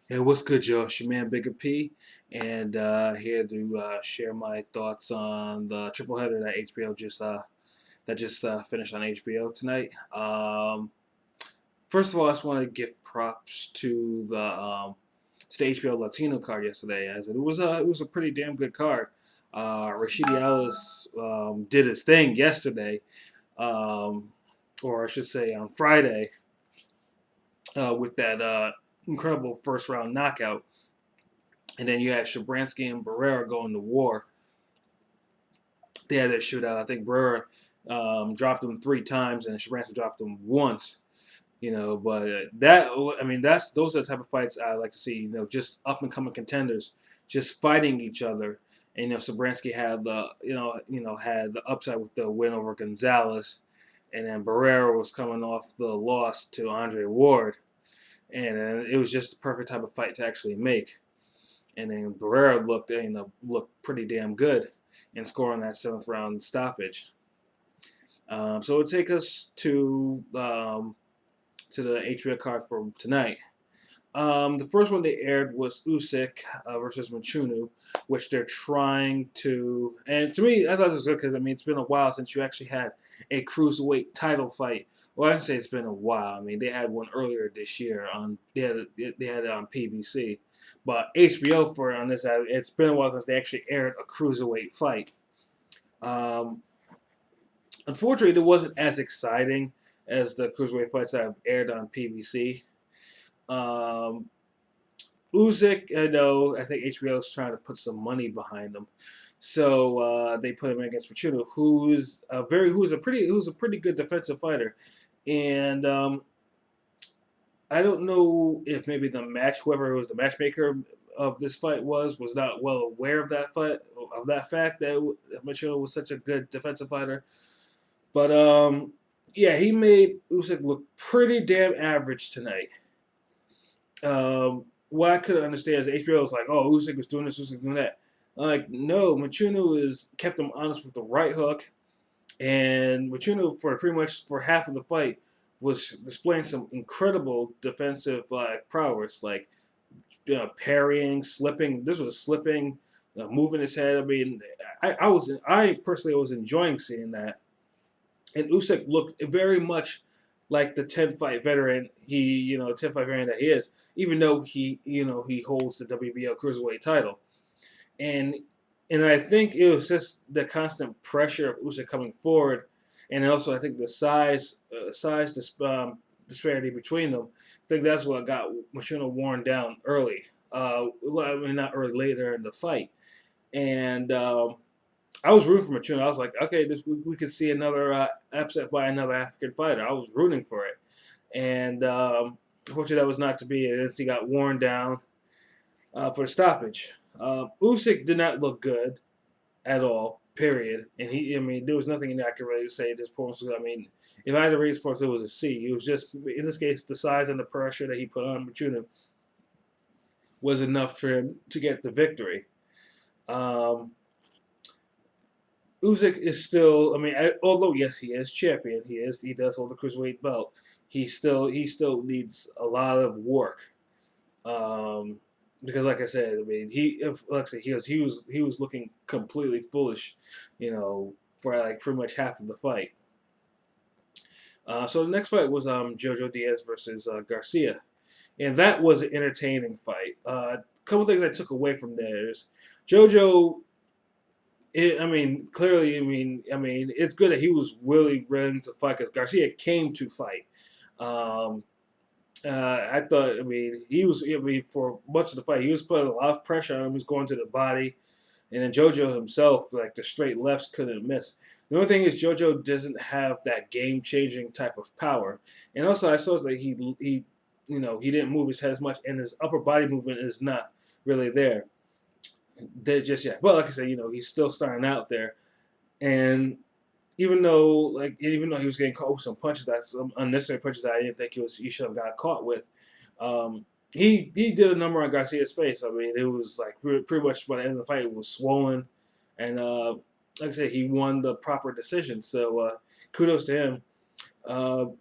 Hey, what's good, Joe? It's your man Bigga P, and here to share my thoughts on the triple header that HBO just finished on HBO tonight. First of all, I just want to give props to the HBO Latino card yesterday, as it was a pretty damn good card. Rashidi Ellis did his thing yesterday, um, or I should say on Friday, with that incredible first round knockout. And then you had Shabransky and Barrera going to war. They had that shootout. I think Barrera dropped him 3 times, and Shabransky dropped him once. But that's those are the type of fights I like to see. Just up and coming contenders, just fighting each other. And Shabransky had had the upside with the win over Gonzalez, and then Barrera was coming off the loss to Andre Ward, and it was just the perfect type of fight to actually make. And then Barrera looked pretty damn good in scoring that 7th round stoppage. So it take us to the HBO card for tonight. The first one they aired was Usyk versus Machunu, which they're trying to. And to me, I thought it was good because it's been a while since you actually had a cruiserweight title fight. Well, I didn't say it's been a while. They had one earlier this year on they had it on PBC, but HBO for on this. It's been a while since they actually aired a cruiserweight fight. Um, Unfortunately, it wasn't as exciting as the cruiserweight fights that have aired on PBC. Um, Usyk, I think HBO is trying to put some money behind him, so they put him against Pacino, who's a pretty good defensive fighter, and I don't know if maybe whoever was the matchmaker of this fight was not well aware of that fact that Pacino was such a good defensive fighter, but yeah, he made Usyk look pretty damn average tonight. What I couldn't understand is HBO was like, "Oh, Usyk was doing this, Usyk was doing that." I'm like, no, Machunu is kept him honest with the right hook, and Machunu for pretty much for half of the fight was displaying some incredible defensive prowess, like parrying, slipping. This was slipping, moving his head. I personally was enjoying seeing that, and Usyk looked very much like the 10 fight veteran 10 fight veteran that he is, even though he holds the WBO cruiserweight title. And I think it was just the constant pressure of Usyk coming forward, and also I think the disparity between them. I think that's what got Machino worn down early. Not early, later in the fight, and I was rooting for Machino. I was like, okay, we could see another upset by another African fighter. I was rooting for it, and unfortunately, that was not to be. And he got worn down for the stoppage. Usyk did not look good at all. Period. And there was nothing I could really say at this point. If I had to rate his points, it was a C. It was just, in this case, the size and the pressure that he put on Machino was enough for him to get the victory. Um, Usyk is still, although yes, he is champion. He does hold the cruiserweight belt. He still needs a lot of work. Um, because, like I said, he was looking completely foolish, for like pretty much half of the fight. So the next fight was Jojo Diaz versus Garcia, and that was an entertaining fight. A couple things I took away from there is Jojo. Clearly, it's good that he was really willing to fight because Garcia came to fight. Um, I thought, he was, for much of the fight, he was putting a lot of pressure on him. He was going to the body. And then JoJo himself, like the straight lefts, couldn't miss. The only thing is, JoJo doesn't have that game changing type of power. And also, I saw that he didn't move his head as much, and his upper body movement is not really there just yet. But like I said, he's still starting out there. And even though he was getting caught with some unnecessary punches that I didn't think he should have got caught with, he did a number on Garcia's face. It was like pretty much by the end of the fight, it was swollen, and like I said, he won the proper decision. So kudos to him.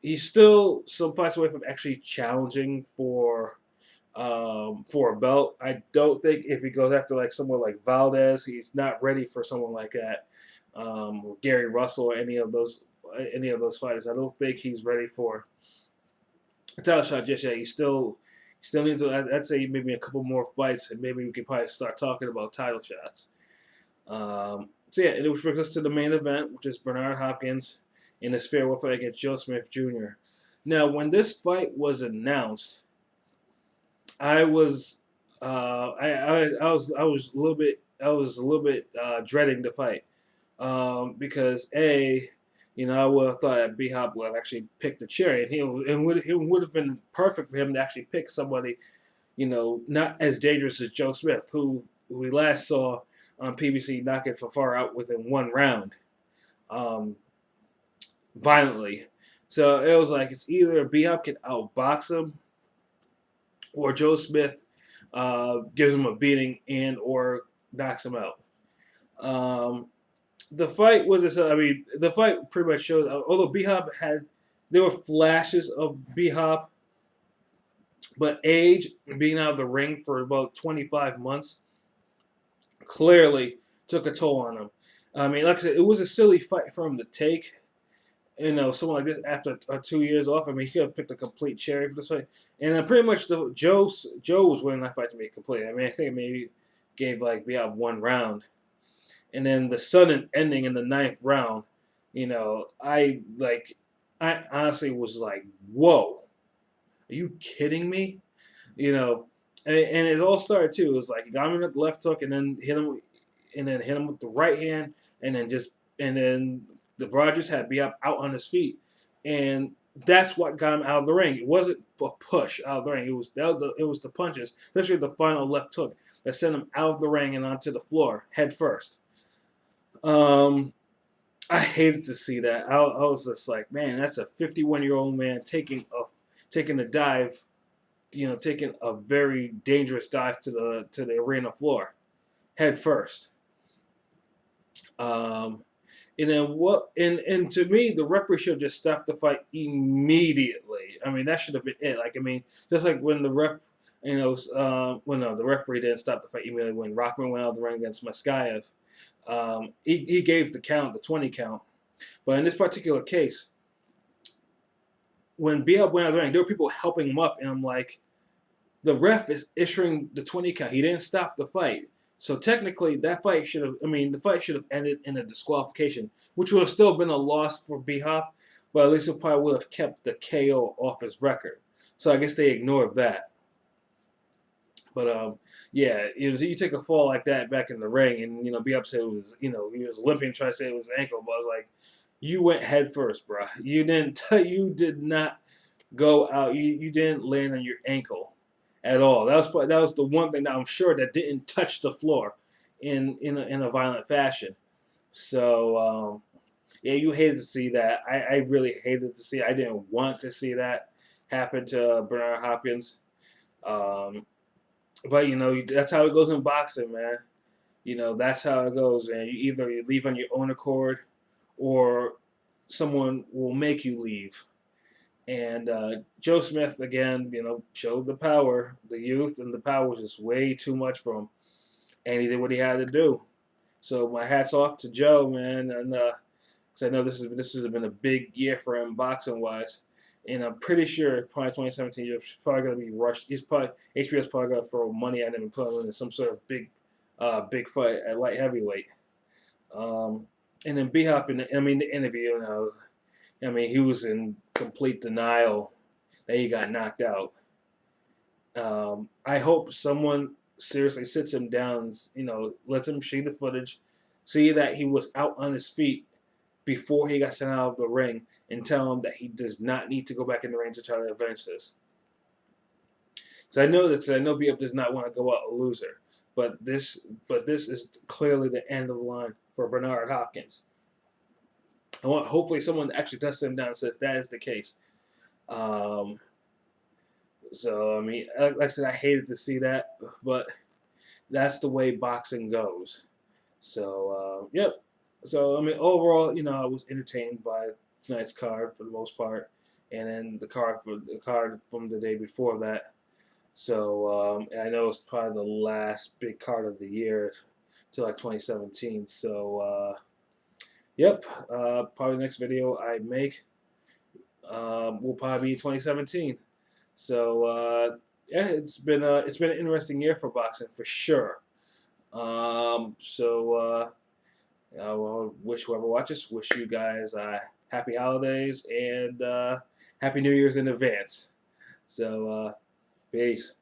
He's still some fights away from actually challenging for for a belt. I don't think if he goes after like someone like Valdez, he's not ready for someone like that. Or Gary Russell or any of those fighters. I don't think he's ready for a title shot just yet. He still needs to. I'd say maybe a couple more fights, and maybe we could probably start talking about title shots. So yeah, which brings us to the main event, which is Bernard Hopkins in his farewell fight against Joe Smith Jr. Now, when this fight was announced, I was I was a little bit dreading the fight because I would have thought that B Hop would have actually picked the cherry, and it would have been perfect for him to actually pick somebody not as dangerous as Joe Smith, who we last saw on PBC knock it far out within one round, violently. So it was like it's either B Hop can outbox him or Joe Smith gives him a beating and or knocks him out. The fight was this. I mean, the fight pretty much showed. Although B Hop there were flashes of B Hop, but age being out of the ring for about 25 months clearly took a toll on him. I mean, like I said, it was a silly fight for him to take. Someone like this after 2 years off. I mean, he could have picked a complete cherry for this fight. And pretty much Joe was winning that fight to be complete. I mean, I think maybe gave like B Hop one round. And then the sudden ending in the 9th round, I honestly was like, whoa, are you kidding me? And it all started too. It was like he got him with the left hook and then hit him with the right hand, and then the Rogers had B Hop out on his feet, and that's what got him out of the ring. It wasn't a push out of the ring. It was the punches, especially the final left hook that sent him out of the ring and onto the floor head first. I hated to see that. I was just like, man, that's a 51-year-old man taking a dive, taking a very dangerous dive to the arena floor, head first. And then and to me, the referee should have just stopped the fight immediately. I mean, that should have been it. Like, I mean, just like when the the referee didn't stop the fight immediately when Rockman went out of the ring against Maskayev. He gave the 20 count. But in this particular case, when B Hop went out of the ring, there were people helping him up, and I'm like, the ref is issuing the 20 count. He didn't stop the fight. So technically, the fight should have ended in a disqualification, which would have still been a loss for B Hop, but at least it probably would have kept the KO off his record. So I guess they ignored that. But yeah, you take a fall like that back in the ring, and B Hop said it was, he was limping, trying to say it was an ankle, but I was like, you went head first, bro. You did not go out. You didn't land on your ankle at all. That was the one thing that I'm sure that didn't touch the floor in a violent fashion. So yeah, you hated to see that. I really hated to see it. I didn't want to see that happen to Bernard Hopkins. But that's how it goes in boxing, man. That's how it goes, man. You leave on your own accord, or someone will make you leave. And Joe Smith, again, showed the power, the youth, and the power was just way too much for him. And he did what he had to do. So my hat's off to Joe, man. And because I know this has been a big year for him boxing-wise. And I'm pretty sure probably 2017, he's probably going to be rushed. HBO's probably going to throw money at him and put him in some sort of big fight at light heavyweight. And then B Hop the interview, he was in complete denial that he got knocked out. I hope someone seriously sits him down, lets him see the footage, see that he was out on his feet before he got sent out of the ring, and tell him that he does not need to go back in the ring to try to avenge this. So I know B Hop does not want to go out a loser, but this is clearly the end of the line for Bernard Hopkins. I want hopefully someone actually tests him down and says that is the case. So like I said, I hated to see that, but that's the way boxing goes. So yep. So overall, I was entertained by tonight's card for the most part, and then the card from the day before that. So and I know it's probably the last big card of the year to like 2017. So yep, probably the next video I make will probably be 2017. So yeah, it's been an interesting year for boxing for sure. I will wish whoever watches, wish you guys happy holidays and happy New Year's in advance. So peace.